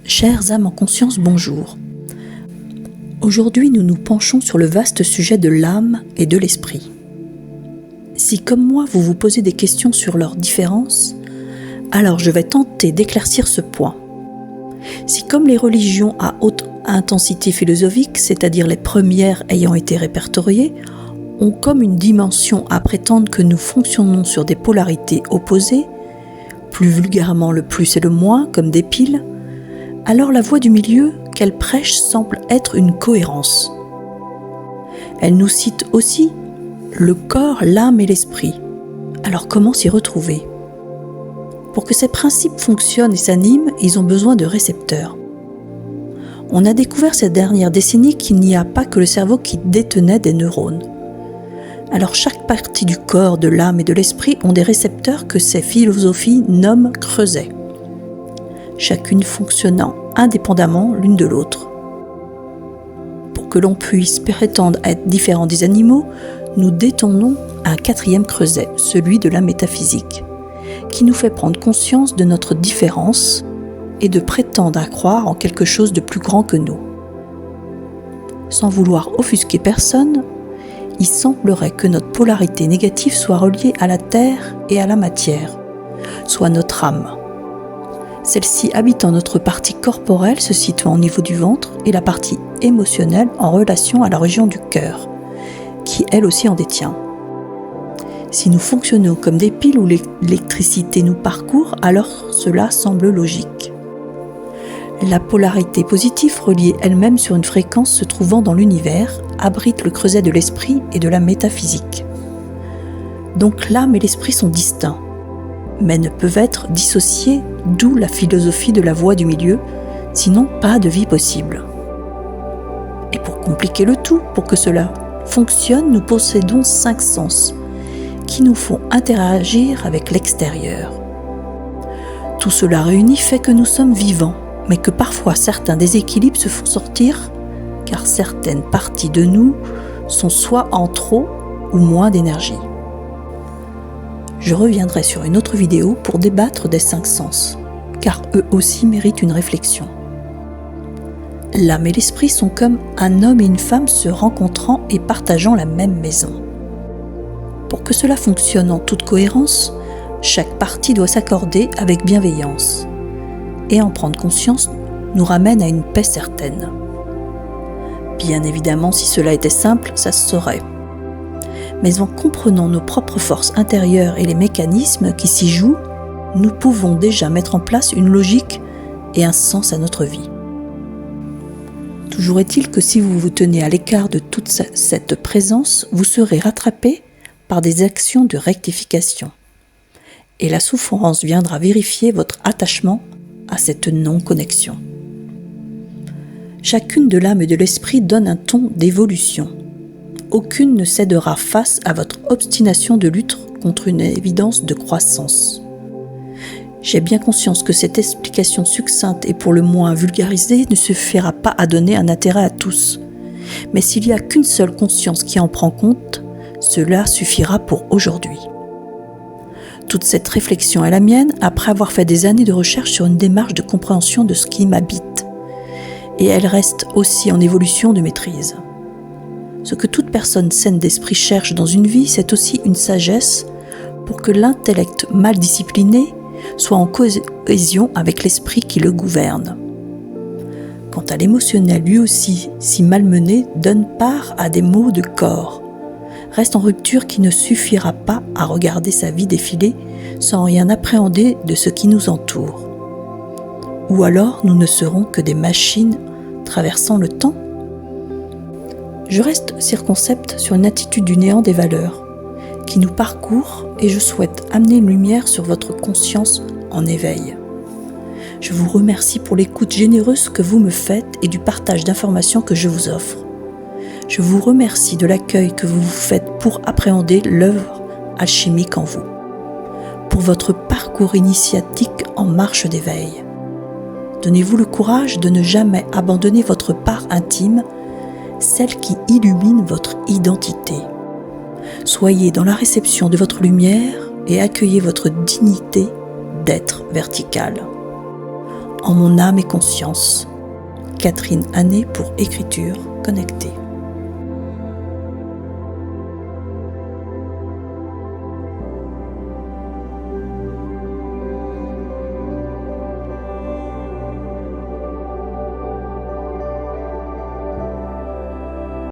Chères âmes en conscience, bonjour. Aujourd'hui, nous nous penchons sur le vaste sujet de l'âme et de l'esprit. Si, comme moi, vous vous posez des questions sur leurs différences, alors je vais tenter d'éclaircir ce point. Si, comme les religions à haute intensité philosophique, c'est-à-dire les premières ayant été répertoriées, ont comme une dimension à prétendre que nous fonctionnons sur des polarités opposées, plus vulgairement le plus et le moins, comme des piles, alors la voie du milieu qu'elle prêche semble être une cohérence. Elle nous cite aussi le corps, l'âme et l'esprit. Alors comment s'y retrouver ? Pour que ces principes fonctionnent et s'animent, ils ont besoin de récepteurs. On a découvert ces dernières décennies qu'il n'y a pas que le cerveau qui détenait des neurones. Alors chaque partie du corps, de l'âme et de l'esprit ont des récepteurs que ces philosophies nomment creusets, chacune fonctionnant indépendamment l'une de l'autre. Pour que l'on puisse prétendre être différent des animaux, nous détenons un quatrième creuset, celui de la métaphysique, qui nous fait prendre conscience de notre différence et de prétendre à croire en quelque chose de plus grand que nous. Sans vouloir offusquer personne, il semblerait que notre polarité négative soit reliée à la terre et à la matière, soit notre âme. Celle-ci habitant notre partie corporelle se situant au niveau du ventre et la partie émotionnelle en relation à la région du cœur, qui elle aussi en détient. Si nous fonctionnons comme des piles où l'électricité nous parcourt, alors cela semble logique. La polarité positive, reliée elle-même sur une fréquence se trouvant dans l'univers, abrite le creuset de l'esprit et de la métaphysique. Donc l'âme et l'esprit sont distincts, mais ne peuvent être dissociés, d'où la philosophie de la voie du milieu, sinon pas de vie possible. Et pour compliquer le tout, pour que cela fonctionne, nous possédons 5 sens, qui nous font interagir avec l'extérieur. Tout cela réuni fait que nous sommes vivants, mais que parfois certains déséquilibres se font sortir, car certaines parties de nous sont soit en trop ou moins d'énergie. Je reviendrai sur une autre vidéo pour débattre des 5 sens, car eux aussi méritent une réflexion. L'âme et l'esprit sont comme un homme et une femme se rencontrant et partageant la même maison. Pour que cela fonctionne en toute cohérence, chaque partie doit s'accorder avec bienveillance, et en prendre conscience nous ramène à une paix certaine. Bien évidemment, si cela était simple, ça se saurait. Mais en comprenant nos propres forces intérieures et les mécanismes qui s'y jouent, nous pouvons déjà mettre en place une logique et un sens à notre vie. Toujours est-il que si vous vous tenez à l'écart de toute cette présence, vous serez rattrapé par des actions de rectification. Et la souffrance viendra vérifier votre attachement à cette non-connexion. Chacune de l'âme et de l'esprit donne un ton d'évolution. Aucune ne cédera face à votre obstination de lutte contre une évidence de croissance. J'ai bien conscience que cette explication succincte et pour le moins vulgarisée ne suffira pas à donner un intérêt à tous. Mais s'il n'y a qu'une seule conscience qui en prend compte, cela suffira pour aujourd'hui. Toute cette réflexion est la mienne après avoir fait des années de recherche sur une démarche de compréhension de ce qui m'habite. Et elle reste aussi en évolution de maîtrise. Ce que toute personne saine d'esprit cherche dans une vie, c'est aussi une sagesse pour que l'intellect mal discipliné soit en cohésion avec l'esprit qui le gouverne. Quant à l'émotionnel, lui aussi, si malmené, donne part à des maux de corps, reste en rupture qui ne suffira pas à regarder sa vie défiler sans rien appréhender de ce qui nous entoure. Ou alors nous ne serons que des machines traversant le temps. Je reste circonspecte sur une attitude du néant des valeurs qui nous parcourt et je souhaite amener une lumière sur votre conscience en éveil. Je vous remercie pour l'écoute généreuse que vous me faites et du partage d'informations que je vous offre. Je vous remercie de l'accueil que vous vous faites pour appréhender l'œuvre alchimique en vous, pour votre parcours initiatique en marche d'éveil. Donnez-vous le courage de ne jamais abandonner votre part intime, celle qui illumine votre identité. Soyez dans la réception de votre lumière et accueillez votre dignité d'être vertical. en mon âme et conscience. Catherine Hannet pour Écriture Connectée.